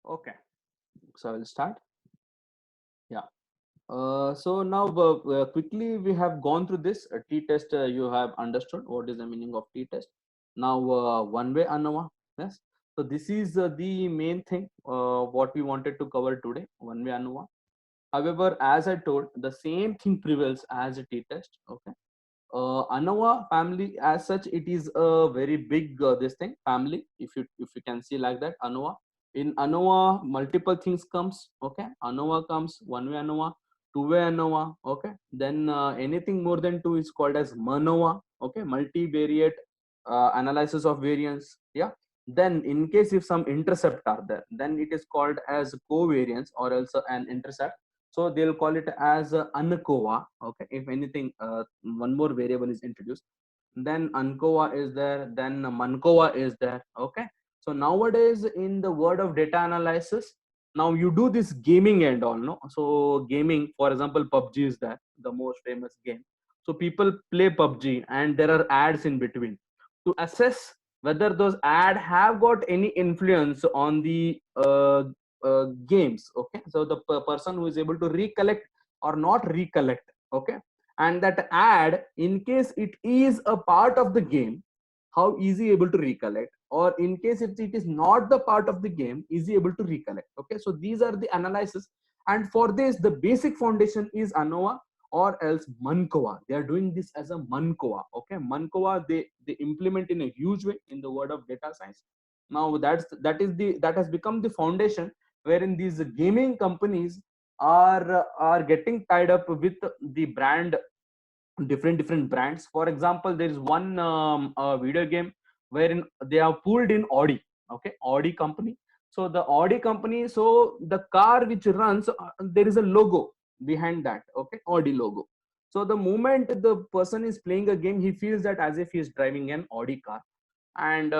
Okay, so I will start. Yeah. So now quickly we have gone through this t-test. You have understood what is the meaning of t-test. Now one way ANOVA. Yes. So this is the main thing what we wanted to cover today. One way ANOVA. However, as I told, the same thing prevails as a t-test. Okay. ANOVA family as such, it is a very big this thing family. If you can see like that, ANOVA. In ANOVA, multiple things comes. Okay, ANOVA comes one way ANOVA, two way ANOVA. Okay, then anything more than two is called as MANOVA. Okay, multivariate analysis of variance. Yeah. Then in case if some intercept are there, then it is called as covariance or else an intercept, so they'll call it as uncova. Okay, if anything one more variable is introduced, then uncova is there, then mancova is there. Okay, so nowadays in the world of data analysis, now you do this gaming and all, no? So gaming, for example, PUBG is there, the most famous game. So people play PUBG and there are ads in between. To assess whether those ad have got any influence on the games. Okay, so the person who is able to recollect or not recollect. Okay, and that ad, in case it is a part of the game, how easy able to recollect, or in case if it is not the part of the game, easy able to recollect. Okay, so these are the analysis, and for this the basic foundation is ANOVA or else mancova. They are doing this as a mancova. Okay, mancova, they implement in a huge way in the world of data science. Now that has become the foundation wherein these gaming companies are getting tied up with the brand, different brands. For example, there is one video game wherein they have pulled in Audi. Okay, Audi company. So the Audi company, so the car which runs, there is a logo behind that. Okay, Audi logo. So the moment the person is playing a game, he feels that as if he is driving an Audi car. And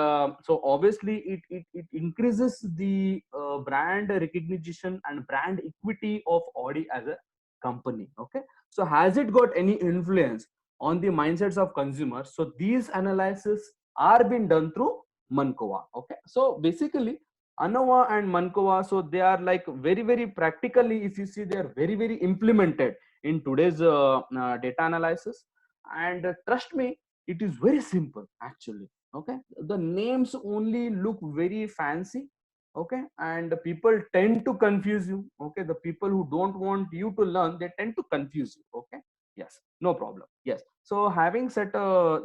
so obviously it increases the brand recognition and brand equity of Audi as a company. Okay, so has it got any influence on the mindsets of consumers? So these analysis are being done through Mancova. Okay, so basically ANOVA and Mancova, so they are like very practically, if you see, they are very implemented in today's data analysis. And trust me, it is very simple actually. Okay, the names only look very fancy. Okay, and people tend to confuse you. Okay, the people who don't want you to learn, they tend to confuse you. Okay, yes, no problem. Yes, so having set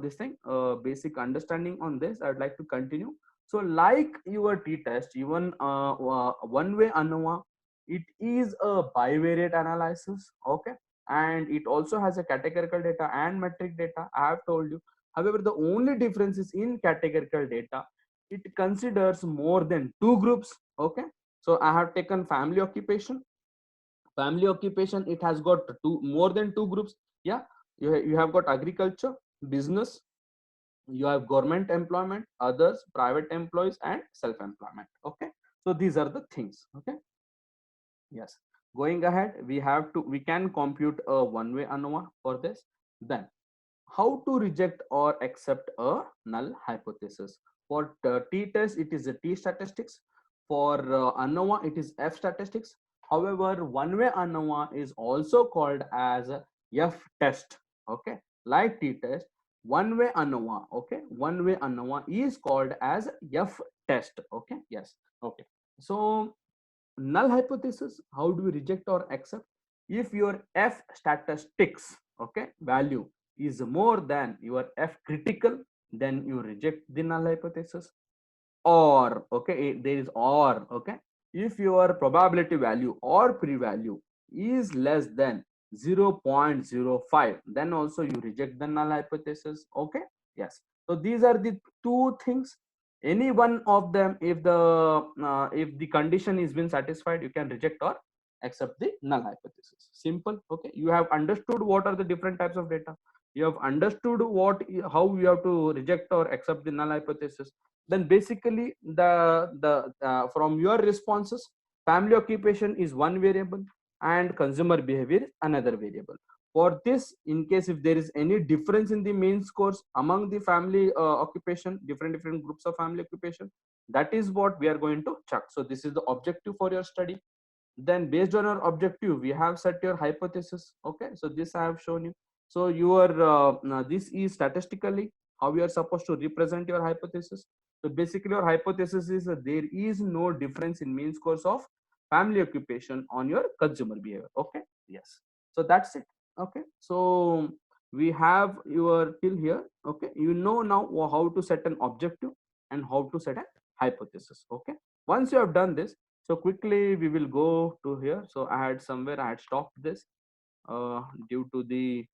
this thing basic understanding on this, I'd like to continue. So like your t-test, even one way ANOVA, it is a bivariate analysis. Okay, and it also has a categorical data and metric data, I have told you. However, the only difference is in categorical data, it considers more than two groups. Okay, so I have taken family occupation. Family occupation, it has got two, more than two groups. Yeah, you have got agriculture, business, you have government employment, others, private employees, and self-employment. Okay, so these are the things. Okay, yes, going ahead, we can compute a one-way ANOVA for this. Then how to reject or accept a null hypothesis. For t-test, it is a t statistics. For ANOVA, it is f statistics. However, one-way ANOVA is also called as f test. Okay, like t-test, one-way ANOVA. Okay, one-way ANOVA is called as f test. Okay, yes. Okay, so null hypothesis, how do we reject or accept? If your f statistics, okay, value is more than your f critical, then you reject the null hypothesis. Or okay, there is or. Okay, if your probability value or p-value is less than 0.05, then also you reject the null hypothesis. Okay, yes, so these are the two things. Any one of them, if the condition is been satisfied, you can reject or accept the null hypothesis. Simple. Okay, you have understood what are the different types of data, you have understood how you have to reject or accept the null hypothesis. Then basically the from your responses, family occupation is one variable and consumer behavior is another variable. For this, in case if there is any difference in the main scores among the family occupation, different groups of family occupation, that is what we are going to check. So this is the objective for your study. Then based on your objective, we have set your hypothesis. Okay, so this I have shown you. So your this is statistically how you are supposed to represent your hypothesis. So basically your hypothesis is that there is no difference in mean scores of family occupation on your consumer behavior. Okay, yes, so that's it. Okay, so we have your till here. Okay, you know now how to set an objective and how to set a hypothesis. Okay, once you have done this, so quickly we will go to here. So I had somewhere I had stopped this due to the,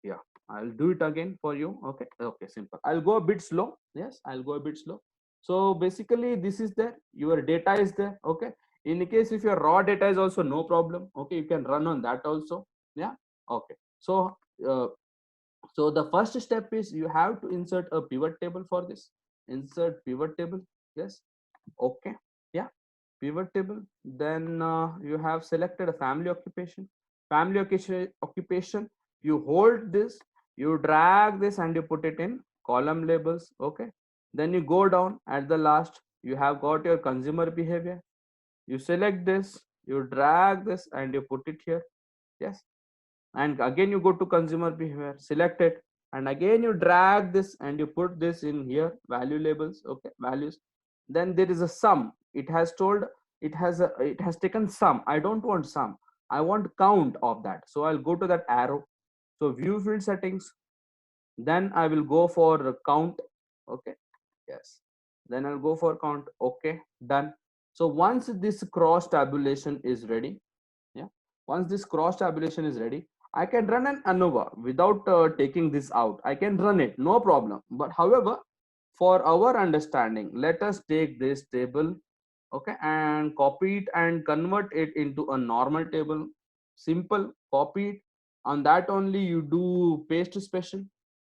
yeah, I'll do it again for you. Okay, okay, simple. I'll go a bit slow. Yes, I'll go a bit slow. So basically this is there, your data is there. Okay, in case if your raw data is also no problem. Okay, you can run on that also. Yeah, okay. So so the first step is you have to insert a pivot table for this. Insert pivot table. Yes, okay, yeah, pivot table. Then you have selected a family occupation. Family occupation, you hold this, you drag this and you put it in column labels. Okay, then you go down at the last, you have got your consumer behavior. You select this, you drag this and you put it here. Yes, and again you go to consumer behavior, select it, and again you drag this and you put this in here, value labels. Okay, values. Then there is a sum. It has told, it has taken sum. I don't want sum, I want count of that. So I'll go to that arrow. So view field settings, then I will go for count. Okay, yes, then I'll go for count. Okay, done. So once this cross tabulation is ready, yeah, once this cross tabulation is ready, I can run an ANOVA without taking this out. I can run it, no problem. But however, for our understanding, let us take this table, okay, and copy it and convert it into a normal table. Simple, copy it. On that only you do paste special.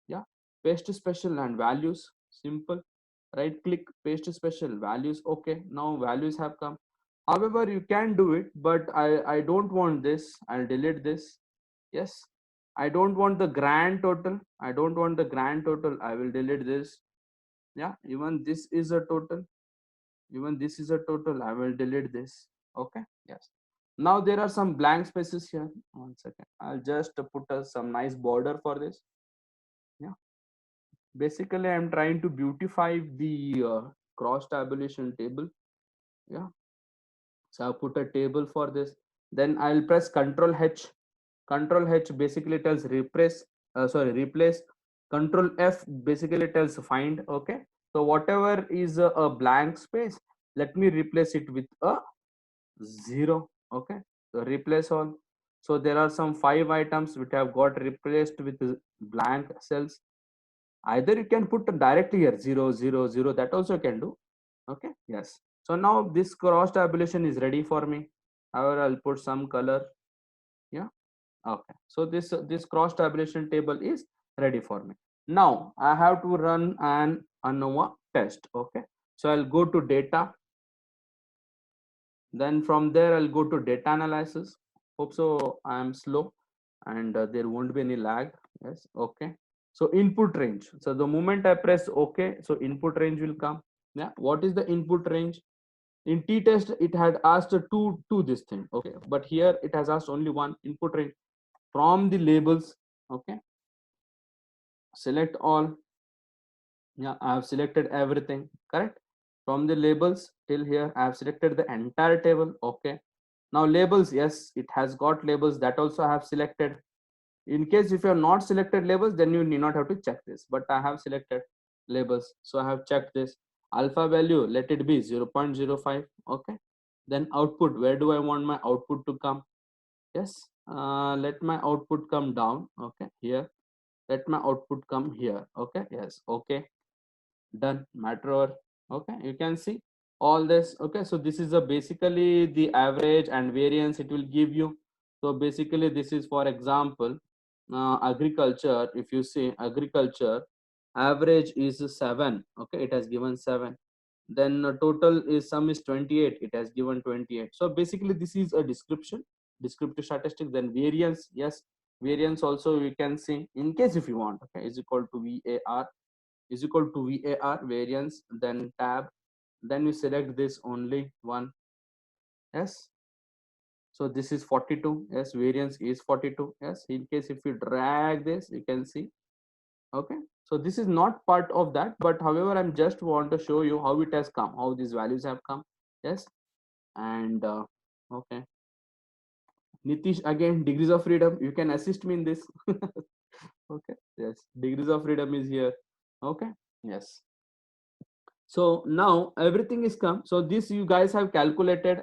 Yeah, paste special and values. Simple, right click, paste special values. Okay, now values have come. However, you can do it, but I don't want this. I'll delete this. Yes, I don't want the grand total. I don't want the grand total. I will delete this. Yeah, even this is a total. Even this is a total. I will delete this. Okay, yes. Now there are some blank spaces here. One second, I'll just put some nice border for this. Yeah, basically I'm trying to beautify the cross tabulation table. Yeah, so I'll put a table for this. Then I'll press Control H. Control H basically tells replace, replace. Control F basically tells find. Okay, so whatever is a blank space, let me replace it with a 0. Okay, so replace all. So there are some 5 items which have got replaced with blank cells. Either you can put directly here 0 0 0, that also you can do. Okay, yes. So now this cross tabulation is ready for me. However, I'll put some color. Yeah, okay. So this cross tabulation table is ready for me. Now I have to run an ANOVA test. Okay, so I'll go to data. Then from there I'll go to data analysis. Hope so I am slow and there won't be any lag. Yes, okay. So input range. So the moment I press OK, so input range will come. Yeah, what is the input range? In t-test it had asked two this thing. Okay, but here it has asked only one input range from the labels. Okay, select all. Yeah, I have selected everything. Correct. From the labels till here I have selected the entire table. Okay, now labels, yes, it has got labels, that also I have selected. In case if you have not selected labels, then you need not have to check this, but I have selected labels, so I have checked this. Alpha value, let it be 0.05. Okay, then output, where do I want my output to come? Yes, let my output come down. Okay, here, let my output come here. Okay, yes, okay, done, matter over. Okay, you can see all this. Okay, so this is a basically the average and variance it will give you. So basically this is, for example, agriculture. If you see agriculture, average is 7. Okay, it has given 7. Then total is sum is 28, it has given 28. So basically this is a description. descriptive statistics. Then variance, yes, variance also we can see in case if you want, okay, is equal to VAR, is equal to VAR variance, then tab, then you select this only one, yes. So this is 42, yes, variance is 42, yes. In case if you drag this, you can see, okay. So this is not part of that, but however, I'm just want to show you how it has come, how these values have come, yes. And okay, Nitish, again, degrees of freedom, you can assist me in this. Okay, yes, degrees of freedom is here, okay, yes. So now everything is come. So this you guys have calculated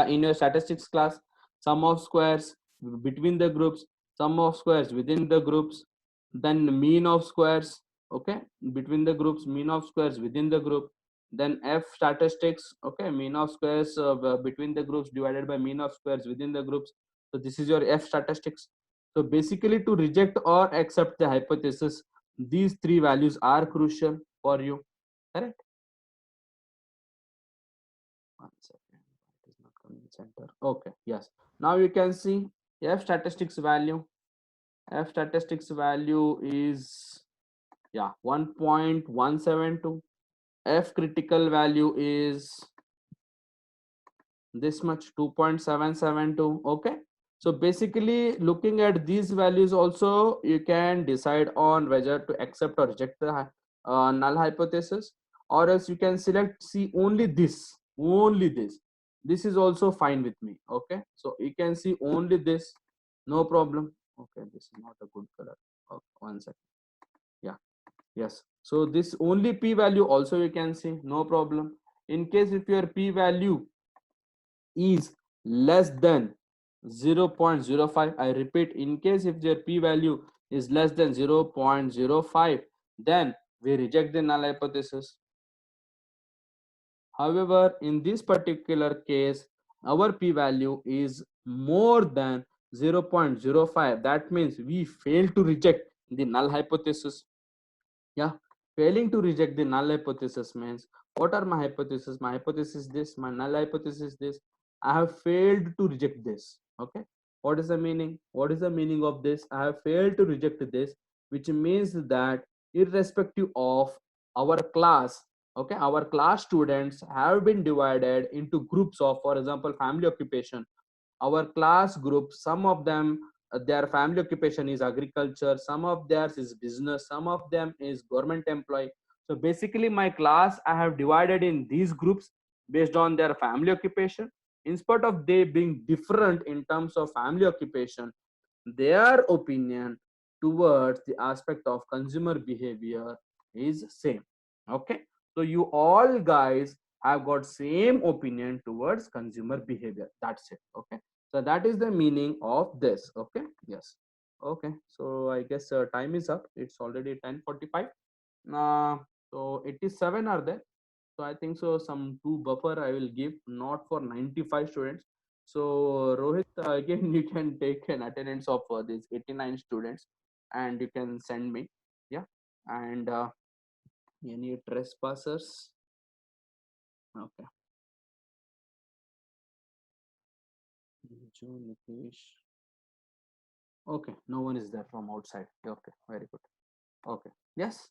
in your statistics class, sum of squares between the groups, sum of squares within the groups, then mean of squares, okay, between the groups, mean of squares within the group, then F statistics, okay, mean of squares between the groups divided by mean of squares within the groups. So this is your F statistics. So basically to reject or accept the hypothesis, these three values are crucial for you, correct? One second, it is not coming center. Okay, yes. Now you can see F statistics value. F statistics value is, yeah, 1.172. F critical value is this much, 2.772. Okay. So basically looking at these values also, you can decide on whether to accept or reject the null hypothesis, or else you can select see only this, only this is also fine with me, okay. So you can see only this, no problem. Okay, this is not a good color. Okay, one second, yeah, yes. So this only p value also you can see, no problem. In case if your p value is less than 0.05, I repeat, in case if their p value is less than 0.05, then we reject the null hypothesis. However, in this particular case, our p value is more than 0.05, that means we fail to reject the null hypothesis. Yeah, failing to reject the null hypothesis means, what are my hypothesis? My hypothesis is this, my null hypothesis is this. I have failed to reject this, okay. What is the meaning? What is the meaning of this? I have failed to reject this, which means that irrespective of our class, okay, our class students have been divided into groups of, for example, family occupation. Our class group, some of them, their family occupation is agriculture, some of theirs is business, some of them is government employee. So basically my class I have divided in these groups based on their family occupation. In spite of they being different in terms of family occupation, their opinion towards the aspect of consumer behavior is same, okay. So you all guys have got same opinion towards consumer behavior, that's it, okay. So that is the meaning of this, okay, yes. Okay, so I guess time is up, it's already 10:45. uh, so 87 are there. So I think so some two buffer I will give, not for 95 students. So Rohit, again you can take an attendance of these 89 students and you can send me, yeah. And any trespassers, okay. June, Nitish. Okay, no one is there from outside, okay, very good, okay, yes.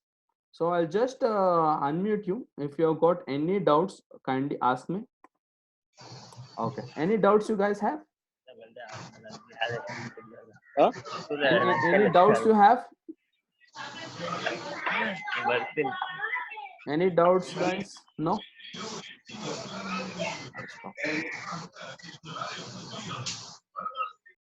So I'll just unmute you. If you have got any doubts, kindly ask me. Okay, any doubts you guys have? Huh? Any doubts you have? Any doubts, guys? No? I'll stop.